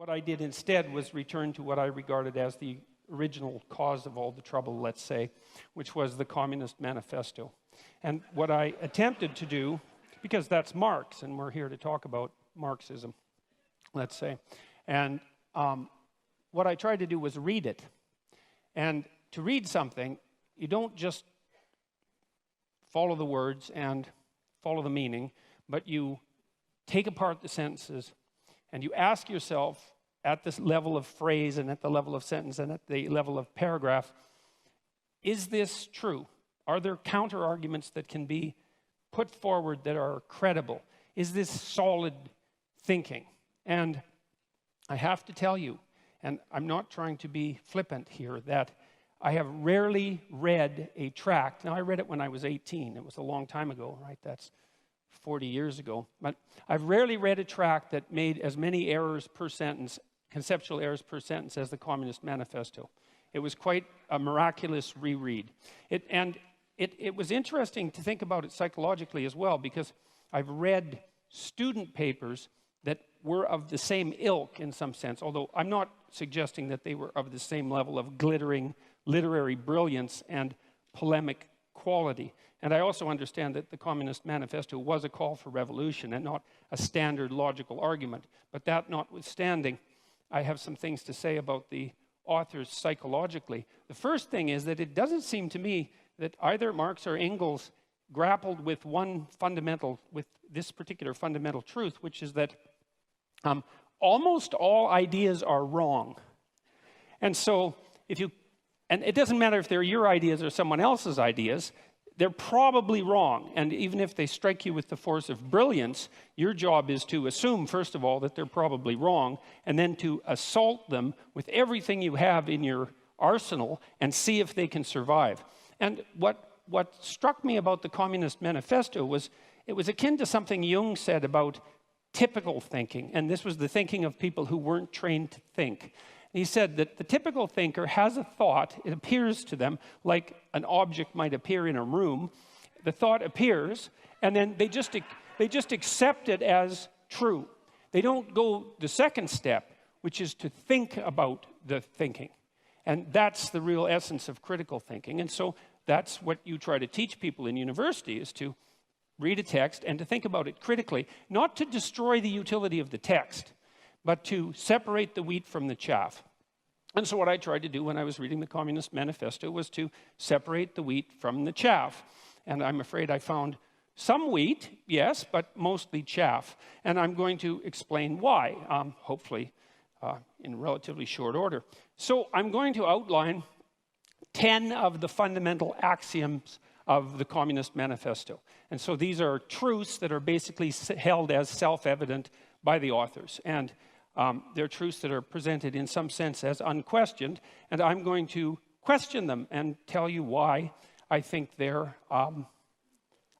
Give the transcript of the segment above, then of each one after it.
What I did instead was return to what I regarded as the original cause of all the trouble, let's say, which was the Communist Manifesto. And what I attempted to do, because that's Marx, and we're here to talk about Marxism, let's say, and what I tried to do was read it. And to read something, you don't just follow the words and follow the meaning, but you take apart the sentences and you ask yourself at this level of phrase and at the level of sentence and at the level of paragraph, is this true? Are there counter-arguments that can be put forward that are credible? Is this solid thinking? And I have to tell you, and I'm not trying to be flippant here, that I have rarely read a tract. Now, I read it when I was 18. It was a long time ago, right? That's 40 years ago. But I've rarely read a tract that made as many errors per sentence, conceptual errors per sentence, as the Communist Manifesto. It was quite a miraculous reread. It was interesting to think about it psychologically as well, because I've read student papers that were of the same ilk in some sense, although I'm not suggesting that they were of the same level of glittering literary brilliance and polemic quality. And I also understand that the Communist Manifesto was a call for revolution and not a standard logical argument. But that notwithstanding, I have some things to say about the authors psychologically. The first thing is that it doesn't seem to me that either Marx or Engels grappled with this particular fundamental truth, which is that almost all ideas are wrong. And so and it doesn't matter if they're your ideas or someone else's ideas, they're probably wrong. And even if they strike you with the force of brilliance, your job is to assume, first of all, that they're probably wrong, and then to assault them with everything you have in your arsenal and see if they can survive. And what struck me about the Communist Manifesto was it was akin to something Jung said about typical thinking. And this was the thinking of people who weren't trained to think. He said that the typical thinker has a thought. It appears to them like an object might appear in a room. The thought appears, and then they just accept it as true. They don't go the second step, which is to think about the thinking. And that's the real essence of critical thinking. And so that's what you try to teach people in university, is to read a text and to think about it critically, not to destroy the utility of the text, but to separate the wheat from the chaff. And so what I tried to do when I was reading the Communist Manifesto was to separate the wheat from the chaff. And I'm afraid I found some wheat, yes, but mostly chaff. And I'm going to explain why, hopefully in relatively short order. So I'm going to outline 10 of the fundamental axioms of the Communist Manifesto. And so these are truths that are basically held as self-evident by the authors. And they're truths that are presented in some sense as unquestioned, and I'm going to question them and tell you why I think they're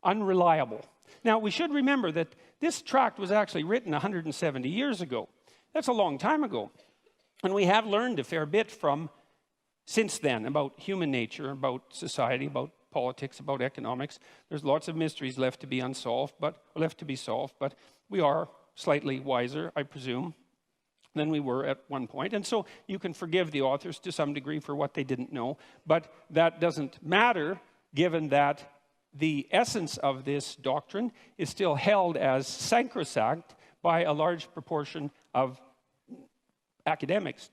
unreliable. Now, we should remember that this tract was actually written 170 years ago. That's a long time ago. And we have learned a fair bit since then about human nature, about society, about politics, about economics. There's lots of mysteries left to be solved, but we are slightly wiser, I presume, than we were at one point. And so you can forgive the authors to some degree for what they didn't know, but that doesn't matter given that the essence of this doctrine is still held as sacrosanct by a large proportion of academics.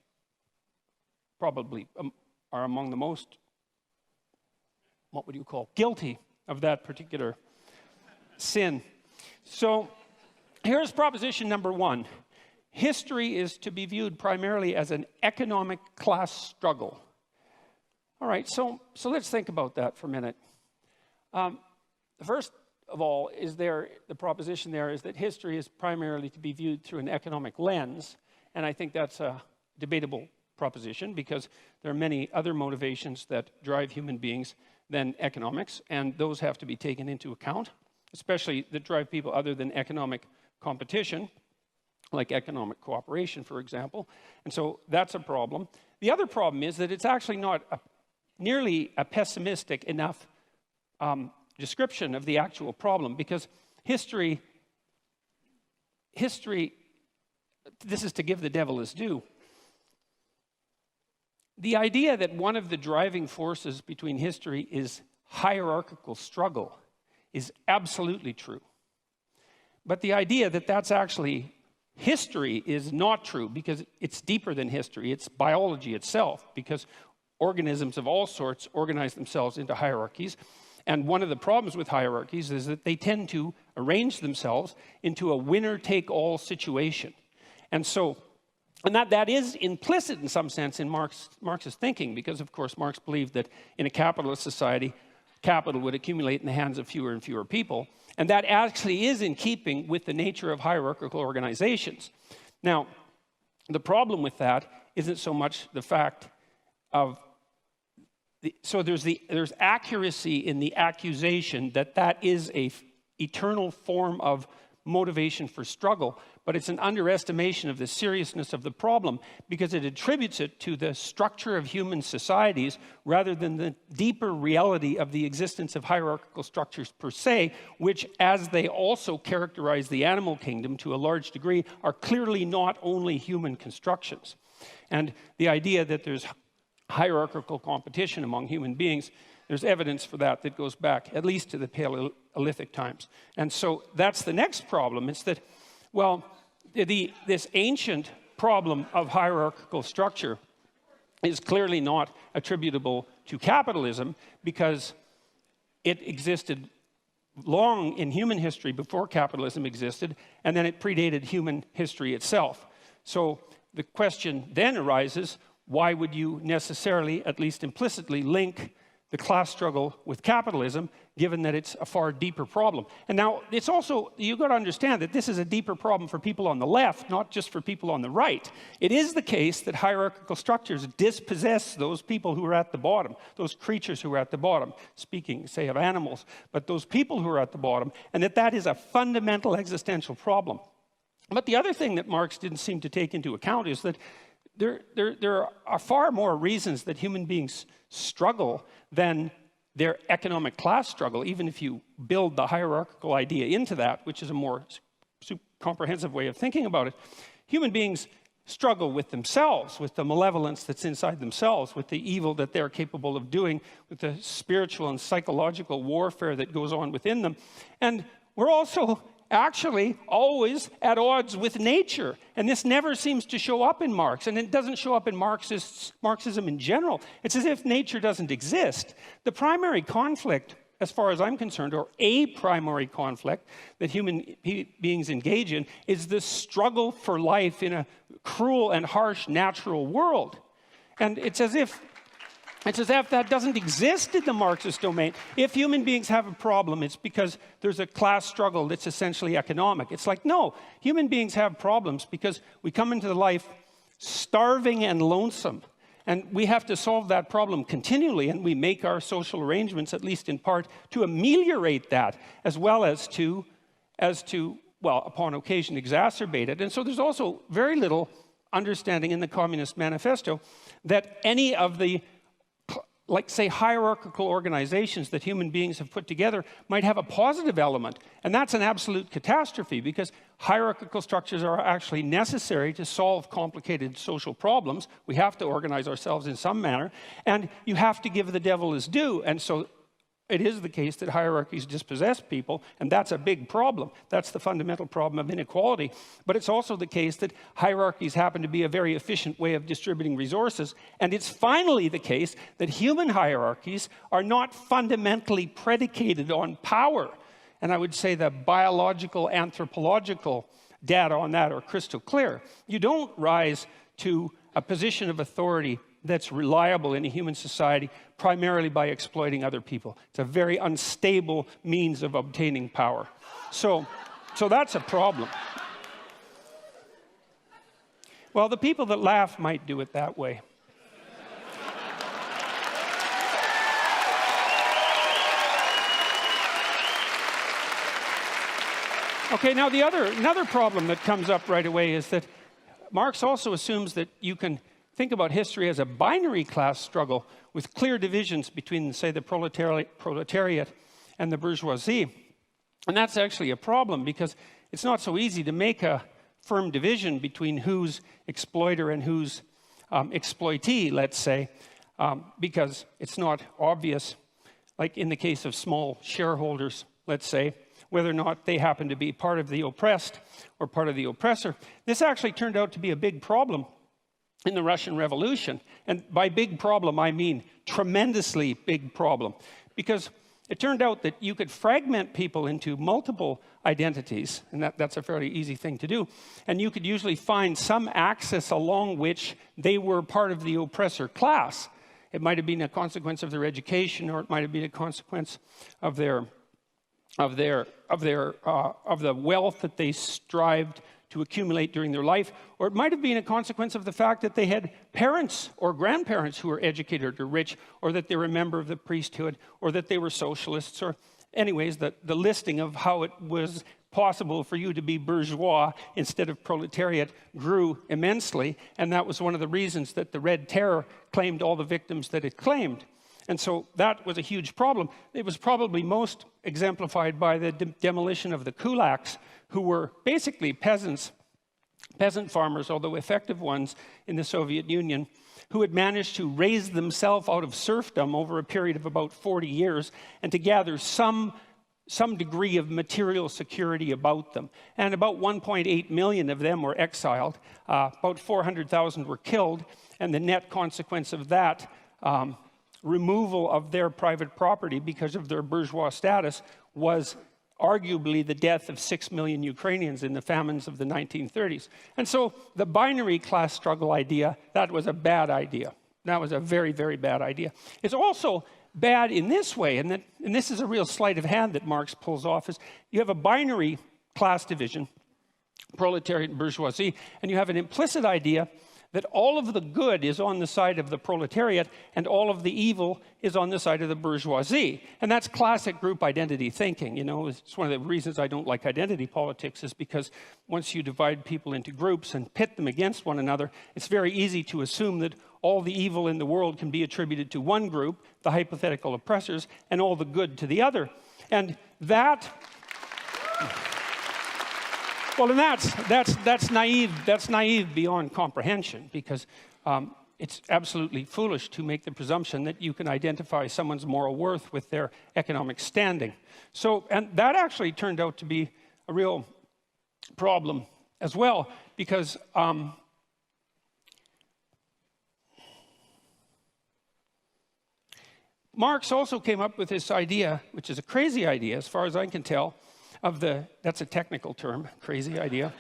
Probably are among the most, what would you call, guilty of that particular sin. So here's proposition number 1. History is to be viewed primarily as an economic class struggle. All right, so let's think about that for a minute. First of all, the proposition there is that history is primarily to be viewed through an economic lens, and I think that's a debatable proposition because there are many other motivations that drive human beings than economics, and those have to be taken into account, especially that drive people other than economic competition, like economic cooperation, for example. And so that's a problem. The other problem is that it's actually not nearly a pessimistic enough description of the actual problem, because history this is to give the devil his due. The idea that one of the driving forces between history is hierarchical struggle is absolutely true. But the idea that that's actually history is not true, because it's deeper than history. It's biology itself, because organisms of all sorts organize themselves into hierarchies. And one of the problems with hierarchies is that they tend to arrange themselves into a winner-take-all situation. And that is implicit in some sense in Marx's thinking, because of course Marx believed that in a capitalist society, capital would accumulate in the hands of fewer and fewer people. And that actually is in keeping with the nature of hierarchical organizations. Now, the problem with that isn't so much the fact of there's accuracy in the accusation that that is a eternal form of motivation for struggle, but it's an underestimation of the seriousness of the problem, because it attributes it to the structure of human societies rather than the deeper reality of the existence of hierarchical structures per se, which, as they also characterize the animal kingdom to a large degree, are clearly not only human constructions. And the idea that there's hierarchical competition among human beings, there's evidence for that that goes back at least to the Paleolithic times. And so that's the next problem. It's that, well, this ancient problem of hierarchical structure is clearly not attributable to capitalism, because it existed long in human history before capitalism existed, and then it predated human history itself. So the question then arises, why would you necessarily, at least implicitly, link the class struggle with capitalism, given that it's a far deeper problem? And now, it's also, you've got to understand that this is a deeper problem for people on the left, not just for people on the right. It is the case that hierarchical structures dispossess those people who are at the bottom, those creatures who are at the bottom, speaking, say, of animals, but those people who are at the bottom, and that is a fundamental existential problem. But the other thing that Marx didn't seem to take into account is that there are far more reasons that human beings struggle than their economic class struggle, even if you build the hierarchical idea into that, which is a more comprehensive way of thinking about it. Human beings struggle with themselves, with the malevolence that's inside themselves, with the evil that they're capable of doing, with the spiritual and psychological warfare that goes on within them. And we're also actually always at odds with nature. And this never seems to show up in Marx. And it doesn't show up in Marxism in general. It's as if nature doesn't exist. The primary conflict, as far as I'm concerned, or a primary conflict that human beings engage in, is the struggle for life in a cruel and harsh natural world. And it's as if that doesn't exist in the Marxist domain. If human beings have a problem, it's because there's a class struggle that's essentially economic. It's like, no, human beings have problems because we come into life starving and lonesome. And we have to solve that problem continually, and we make our social arrangements, at least in part, to ameliorate that, as well as to, well, upon occasion, exacerbate it. And so there's also very little understanding in the Communist Manifesto that any of the, like, say, hierarchical organizations that human beings have put together might have a positive element. And that's an absolute catastrophe, because hierarchical structures are actually necessary to solve complicated social problems. We have to organize ourselves in some manner, and you have to give the devil his due. And so it is the case that hierarchies dispossess people, and that's a big problem. That's the fundamental problem of inequality. But it's also the case that hierarchies happen to be a very efficient way of distributing resources. And it's finally the case that human hierarchies are not fundamentally predicated on power. And I would say the biological, anthropological data on that are crystal clear. You don't rise to a position of authority that's reliable in a human society primarily by exploiting other people. It's a very unstable means of obtaining power. So that's a problem. Well, the people that laugh might do it that way. Okay, now another problem that comes up right away is that Marx also assumes that you can think about history as a binary class struggle with clear divisions between, say, the proletariat and the bourgeoisie. And that's actually a problem, because it's not so easy to make a firm division between who's exploiter and who's exploitee, let's say, because it's not obvious, like in the case of small shareholders, let's say, whether or not they happen to be part of the oppressed or part of the oppressor. This actually turned out to be a big problem in the Russian Revolution. And by big problem, I mean tremendously big problem. Because it turned out that you could fragment people into multiple identities, and that's a fairly easy thing to do. And you could usually find some axis along which they were part of the oppressor class. It might have been a consequence of their education, or it might have been a consequence of the wealth that they strived to accumulate during their life, or it might have been a consequence of the fact that they had parents or grandparents who were educated or rich, or that they were a member of the priesthood, or that they were socialists, or anyways, the listing of how it was possible for you to be bourgeois instead of proletariat grew immensely, and that was one of the reasons that the Red Terror claimed all the victims that it claimed. And so that was a huge problem. It was probably most exemplified by the demolition of the kulaks, who were basically peasant farmers, although effective ones in the Soviet Union, who had managed to raise themselves out of serfdom over a period of about 40 years and to gather some degree of material security about them. And about 1.8 million of them were exiled. About 400,000 were killed, and the net consequence of that removal of their private property because of their bourgeois status was arguably the death of 6 million Ukrainians in the famines of the 1930s. And so the binary class struggle idea, that was a bad idea. That was a very, very bad idea. It's also bad in this way, and this is a real sleight of hand that Marx pulls off, is you have a binary class division, proletariat and bourgeoisie, and you have an implicit idea that all of the good is on the side of the proletariat and all of the evil is on the side of the bourgeoisie. And that's classic group identity thinking. You know, it's one of the reasons I don't like identity politics, is because once you divide people into groups and pit them against one another, it's very easy to assume that all the evil in the world can be attributed to one group, the hypothetical oppressors, and all the good to the other. And that... Well, and that's naive. That's naive beyond comprehension, because it's absolutely foolish to make the presumption that you can identify someone's moral worth with their economic standing. So, and that actually turned out to be a real problem as well, because Marx also came up with this idea, which is a crazy idea as far as I can tell, that's a technical term, crazy idea,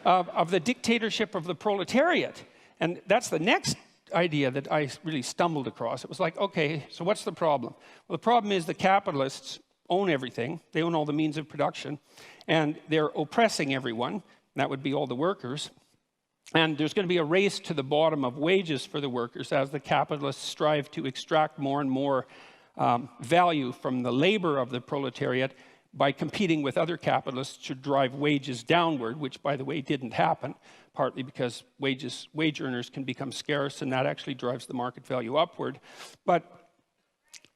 of the dictatorship of the proletariat. And that's the next idea that I really stumbled across. It was like, okay, so what's the problem? Well, the problem is the capitalists own everything. They own all the means of production, and they're oppressing everyone. That would be all the workers. And there's going to be a race to the bottom of wages for the workers as the capitalists strive to extract more and more value from the labor of the proletariat by competing with other capitalists to drive wages downward, which, by the way, didn't happen, partly because wage earners can become scarce, and that actually drives the market value upward. But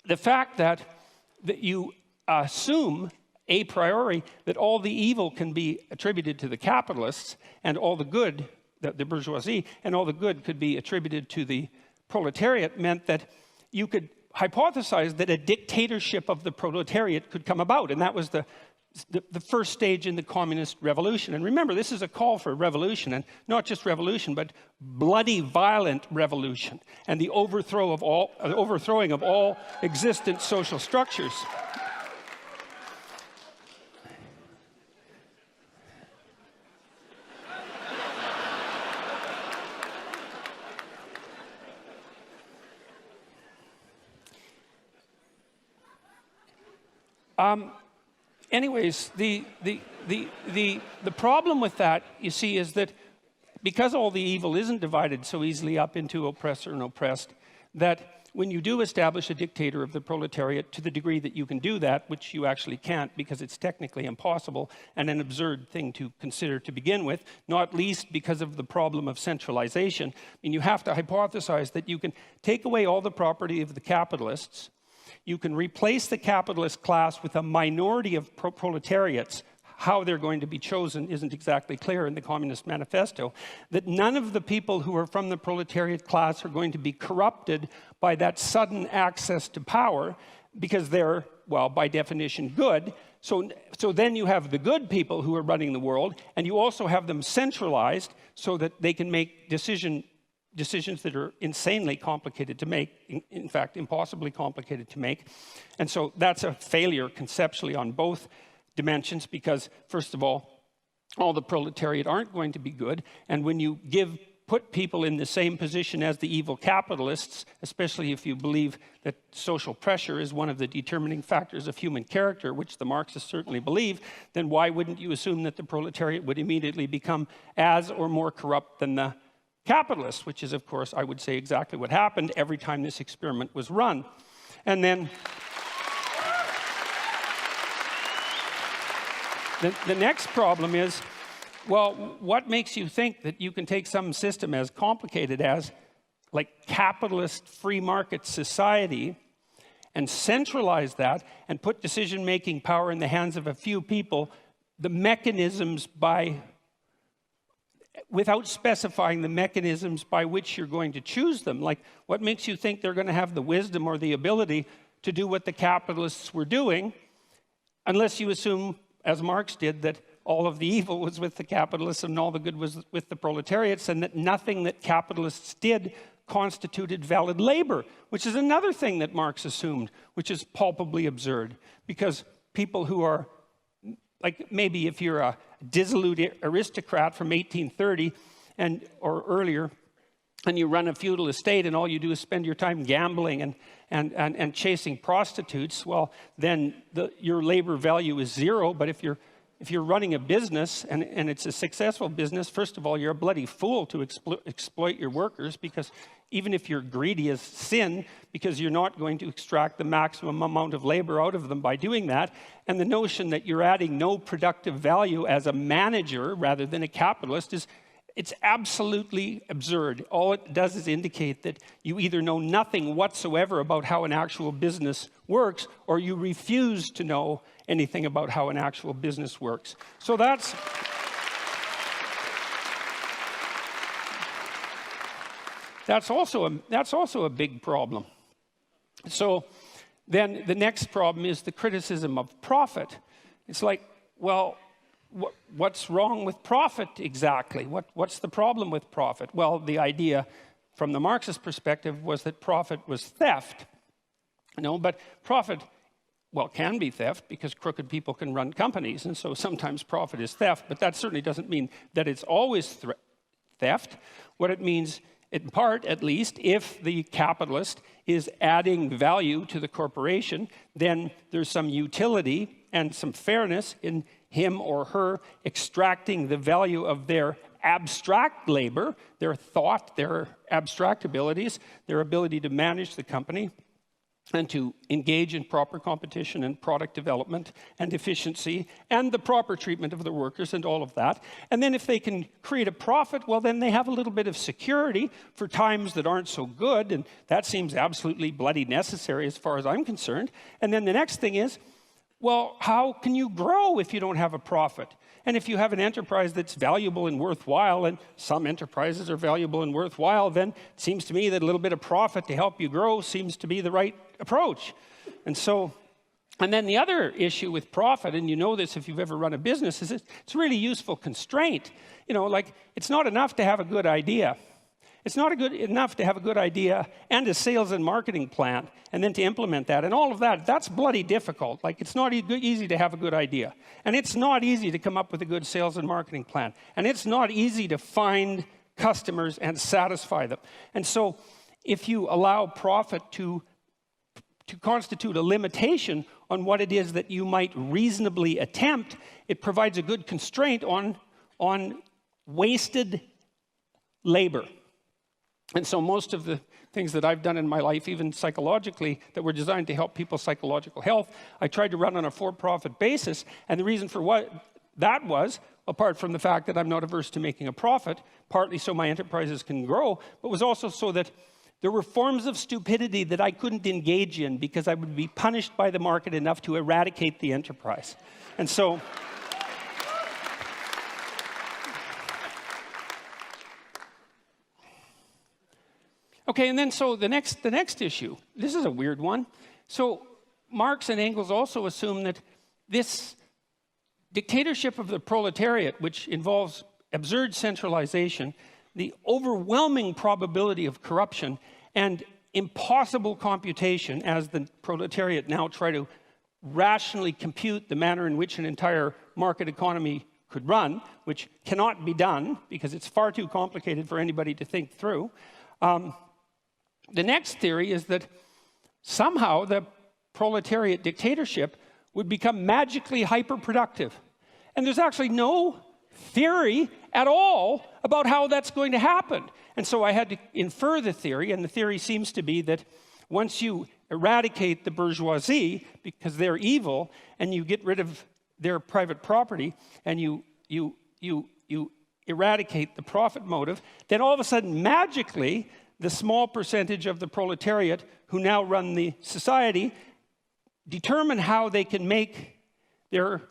the fact that you assume a priori that all the evil can be attributed to the capitalists and all the good, the bourgeoisie, and all the good could be attributed to the proletariat meant that you could hypothesized that a dictatorship of the proletariat could come about, and that was the first stage in the communist revolution. And remember, this is a call for revolution, and not just revolution, but bloody, violent revolution, and the overthrowing of all existent social structures. Anyways, the problem with that, you see, is that because all the evil isn't divided so easily up into oppressor and oppressed, that when you do establish a dictator of the proletariat, to the degree that you can do that, which you actually can't because it's technically impossible and an absurd thing to consider to begin with, not least because of the problem of centralization. I mean, you have to hypothesize that you can take away all the property of the capitalists. You can replace the capitalist class with a minority of proletariats, how they're going to be chosen isn't exactly clear in the Communist Manifesto, that none of the people who are from the proletariat class are going to be corrupted by that sudden access to power because they're, well, by definition, good. So then you have the good people who are running the world, and you also have them centralized so that they can make decisions that are insanely complicated to make, in fact, impossibly complicated to make. And so that's a failure conceptually on both dimensions because, first of all the proletariat aren't going to be good. And when you put people in the same position as the evil capitalists, especially if you believe that social pressure is one of the determining factors of human character, which the Marxists certainly believe, then why wouldn't you assume that the proletariat would immediately become as or more corrupt than the capitalists, which is, of course, I would say exactly what happened every time this experiment was run. And then the next problem is, well, what makes you think that you can take some system as complicated as like capitalist free market society and centralize that and put decision-making power in the hands of a few people, the mechanisms without specifying the mechanisms by which you're going to choose them? Like, what makes you think they're going to have the wisdom or the ability to do what the capitalists were doing, unless you assume, as Marx did, that all of the evil was with the capitalists and all the good was with the proletariats, and that nothing that capitalists did constituted valid labor, which is another thing that Marx assumed, which is palpably absurd, because people who are, like maybe if you're a dissolute aristocrat from 1830 or earlier, and you run a feudal estate and all you do is spend your time gambling and chasing prostitutes, well, then your labor value is zero. But if you're running a business and it's a successful business, first of all, you're a bloody fool to exploit your workers, because even if you're greedy as sin, because you're not going to extract the maximum amount of labor out of them by doing that. And the notion that you're adding no productive value as a manager rather than a capitalist it's absolutely absurd. All it does is indicate that you either know nothing whatsoever about how an actual business works, or you refuse to know anything about how an actual business works. So that's also a big problem. So then the next problem is the criticism of profit. It's like, well, what's wrong with profit exactly? What's the problem with profit? Well, the idea from the Marxist perspective was that profit was theft. But profit, well, can be theft because crooked people can run companies, and so sometimes profit is theft, but that certainly doesn't mean that it's always theft. What it means, in part at least, if the capitalist is adding value to the corporation, then there's some utility and some fairness in him or her extracting the value of their abstract labor, their thought, their abstract abilities, their ability to manage the company, and to engage in proper competition and product development and efficiency and the proper treatment of the workers and all of that. And then if they can create a profit, well, then they have a little bit of security for times that aren't so good, and that seems absolutely bloody necessary as far as I'm concerned. And then the next thing is, well, how can you grow if you don't have a profit? And if you have an enterprise that's valuable and worthwhile, and some enterprises are valuable and worthwhile, then it seems to me that a little bit of profit to help you grow seems to be the right approach. And then the other issue with profit, and you know this if you've ever run a business, is it's a really useful constraint. Like it's not enough to have a good idea. It's not enough to have a good idea and a sales and marketing plan and then to implement that and all of that. That's bloody difficult. Like, it's not easy to have a good idea. And it's not easy to come up with a good sales and marketing plan. And it's not easy to find customers and satisfy them. And so if you allow profit to constitute a limitation on what it is that you might reasonably attempt, it provides a good constraint on wasted labor. And so most of the things that I've done in my life, even psychologically, that were designed to help people's psychological health, I tried to run on a for-profit basis. And the reason for what that was, apart from the fact that I'm not averse to making a profit, partly so my enterprises can grow, but was also so that there were forms of stupidity that I couldn't engage in because I would be punished by the market enough to eradicate the enterprise. And so Okay, and then so the next issue, this is a weird one. So Marx and Engels also assume that this dictatorship of the proletariat, which involves absurd centralization, the overwhelming probability of corruption, and impossible computation, as the proletariat now try to rationally compute the manner in which an entire market economy could run, which cannot be done because it's far too complicated for anybody to think through. The next theory is that somehow the proletariat dictatorship would become magically hyperproductive. And there's actually no theory at all about how that's going to happen. And so I had to infer the theory, and the theory seems to be that once you eradicate the bourgeoisie, because they're evil, and you get rid of their private property, and you eradicate the profit motive, then all of a sudden, magically, the small percentage of the proletariat who now run the society determine how they can make their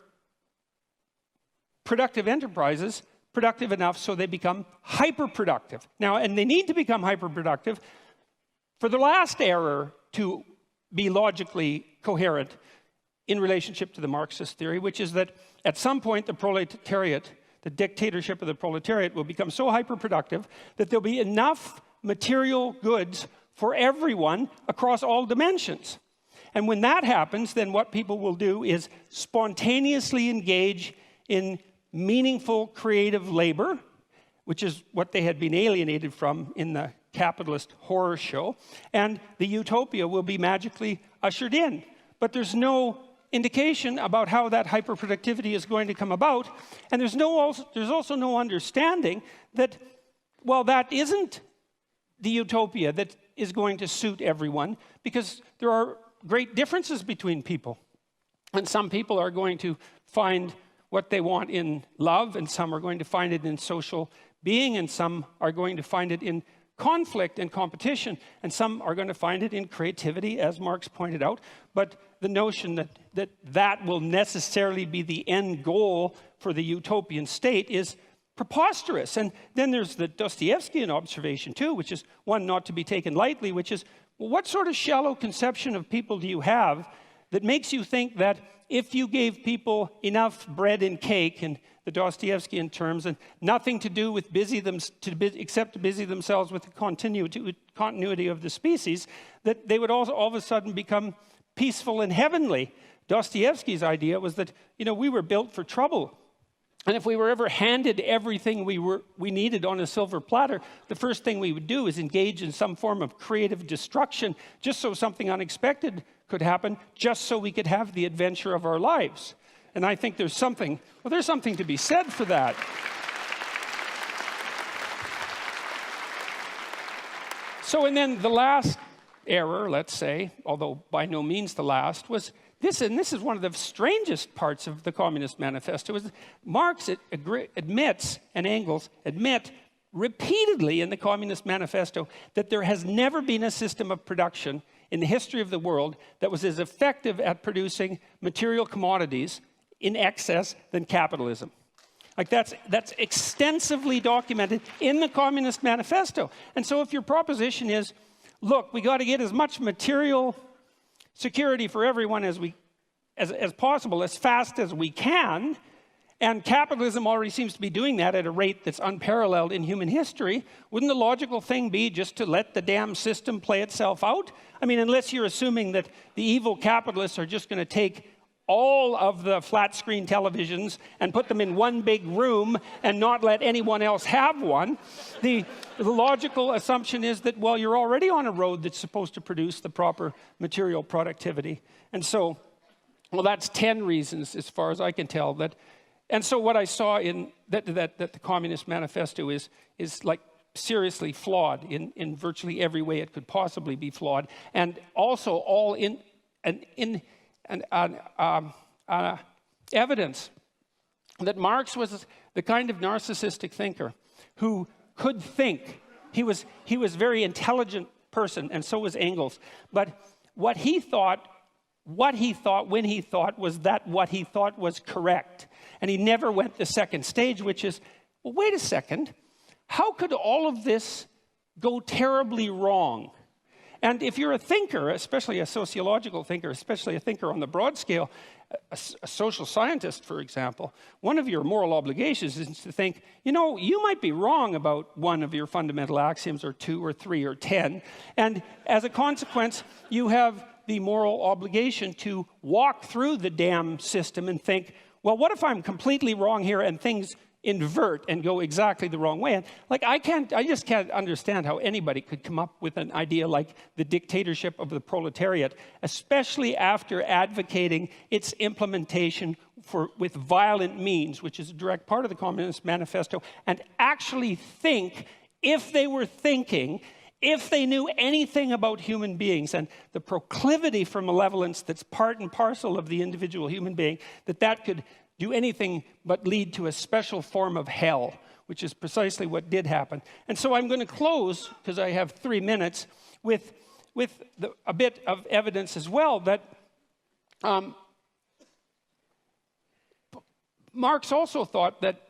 productive enterprises productive enough so they become hyperproductive. Now, and they need to become hyperproductive for the last error to be logically coherent in relationship to the Marxist theory, which is that at some point the proletariat, the dictatorship of the proletariat, will become so hyperproductive that there'll be enough material goods for everyone across all dimensions. And when that happens, then what people will do is spontaneously engage in meaningful creative labor, which is what they had been alienated from in the capitalist horror show, and the utopia will be magically ushered in. But there's no indication about how that hyperproductivity is going to come about, and there's also no understanding that, well, that isn't the utopia that is going to suit everyone, because there are great differences between people. And some people are going to find what they want in love, and some are going to find it in social being, and some are going to find it in conflict and competition, and some are going to find it in creativity, as Marx pointed out. But the notion that will necessarily be the end goal for the utopian state is preposterous. And then there's the Dostoevskian observation too, which is one not to be taken lightly, which is, well, what sort of shallow conception of people do you have that makes you think that if you gave people enough bread and cake, in the Dostoevskian terms, and nothing to do with except to busy themselves with the continuity of the species, that they would all of a sudden become peaceful and heavenly? Dostoevsky's idea was that, we were built for trouble. And if we were ever handed everything we needed on a silver platter, the first thing we would do is engage in some form of creative destruction, just so something unexpected could happen, just so we could have the adventure of our lives. And I think there's something to be said for that. So, and then the last error, let's say, although by no means the last, was this, and this is one of the strangest parts of the Communist Manifesto, is Marx admits, and Engels admit repeatedly in the Communist Manifesto, that there has never been a system of production in the history of the world that was as effective at producing material commodities in excess than capitalism. Like that's extensively documented in the Communist Manifesto. And so if your proposition is, look, we got to get as much material security for everyone as possible, as fast as we can, and capitalism already seems to be doing that at a rate that's unparalleled in human history, wouldn't the logical thing be just to let the damn system play itself out? I mean, unless you're assuming that the evil capitalists are just going to take all of the flat screen televisions and put them in one big room and not let anyone else have one. The logical assumption is that, well, you're already on a road that's supposed to produce the proper material productivity. And so, well, that's 10 reasons, as far as I can tell, that. And so what I saw in that the Communist Manifesto is like seriously flawed in virtually every way it could possibly be flawed, and also all in evidence that Marx was the kind of narcissistic thinker who could think. He was a very intelligent person, and so was Engels. But what he thought when he thought was that what he thought was correct. And he never went the second stage, which is, well, wait a second. How could all of this go terribly wrong. And if you're a thinker, especially a sociological thinker, especially a thinker on the broad scale, a social scientist, for example, one of your moral obligations is to think, you know, you might be wrong about one of your fundamental axioms, or 2 or 3 or 10, and as a consequence, you have the moral obligation to walk through the damn system and think, well, what if I'm completely wrong here and things invert and go exactly the wrong way? And like, I just can't understand how anybody could come up with an idea like the dictatorship of the proletariat, especially after advocating its implementation with violent means, which is a direct part of the Communist Manifesto, and actually think, if they were thinking, if they knew anything about human beings and the proclivity for malevolence that's part and parcel of the individual human being, that could do anything but lead to a special form of hell, which is precisely what did happen. And so I'm going to close, because I have 3 minutes, with a bit of evidence as well that Marx also thought that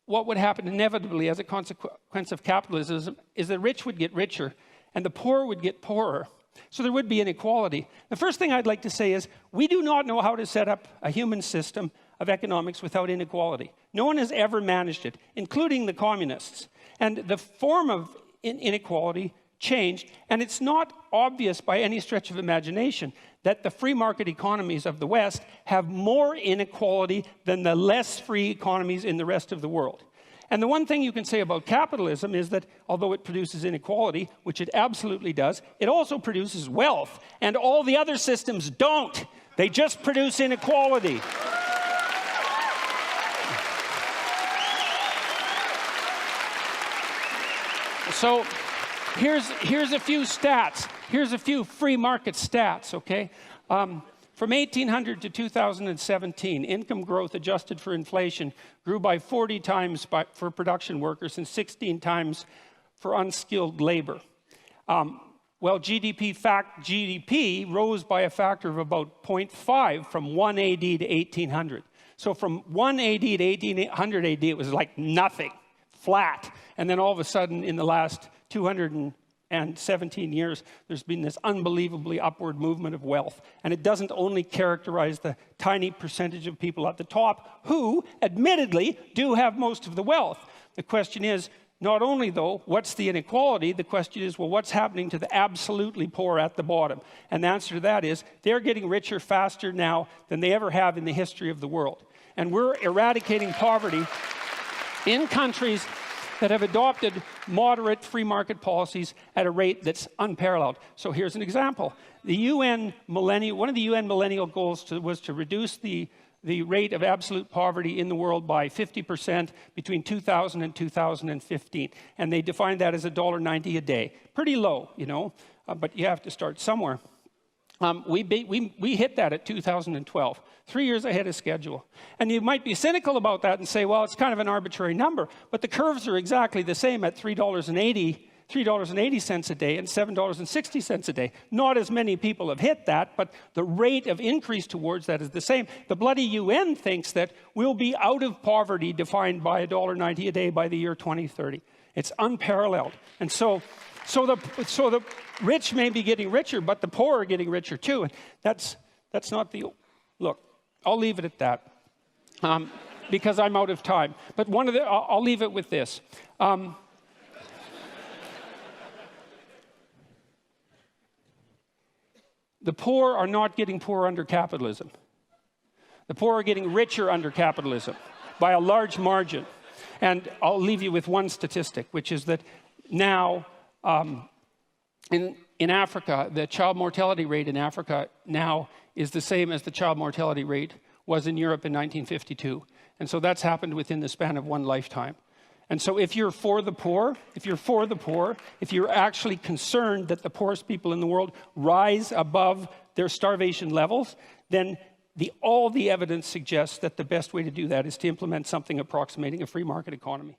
what would happen inevitably as a consequence of capitalism is the rich would get richer and the poor would get poorer. So there would be inequality. The first thing I'd like to say is we do not know how to set up a human system of economics without inequality. No one has ever managed it, including the communists. And the form of inequality changed, and it's not obvious by any stretch of imagination that the free market economies of the West have more inequality than the less free economies in the rest of the world. And the one thing you can say about capitalism is that although it produces inequality, which it absolutely does, it also produces wealth, and all the other systems don't. They just produce inequality. So here's a few stats. Here's a few free market stats, okay? From 1800 to 2017, income growth adjusted for inflation grew by 40 times for production workers and 16 times for unskilled labor. Well, GDP rose by a factor of about 0.5 from 1 AD to 1800. So from 1 AD to 1800 AD, it was like nothing, flat. And then all of a sudden, in the last 217 years, there's been this unbelievably upward movement of wealth. And it doesn't only characterize the tiny percentage of people at the top who, admittedly, do have most of the wealth. The question is, not only, though, what's the inequality? The question is, well, what's happening to the absolutely poor at the bottom? And the answer to that is, they're getting richer faster now than they ever have in the history of the world. And we're eradicating poverty in countries that have adopted moderate free market policies at a rate that's unparalleled. So here's an example. One of the UN millennial goals was to reduce the rate of absolute poverty in the world by 50% between 2000 and 2015. And they defined that as $1.90 a day. Pretty low, you know, but you have to start somewhere. We hit that at 2012, 3 years ahead of schedule. And you might be cynical about that and say, well, it's kind of an arbitrary number, but the curves are exactly the same at $3.80 a day and $7.60 a day. Not as many people have hit that, but the rate of increase towards that is the same. The bloody UN thinks that we'll be out of poverty defined by $1.90 a day by the year 2030. It's unparalleled. And so the rich may be getting richer, but the poor are getting richer too. And that's not the... Look, I'll leave it at that because I'm out of time. But I'll leave it with this. The poor are not getting poorer under capitalism. The poor are getting richer under capitalism by a large margin. And I'll leave you with one statistic, which is that now in Africa, the child mortality rate in Africa now is the same as the child mortality rate was in Europe in 1952. And so that's happened within the span of one lifetime. And so if you're for the poor, if you're actually concerned that the poorest people in the world rise above their starvation levels, then all the evidence suggests that the best way to do that is to implement something approximating a free market economy.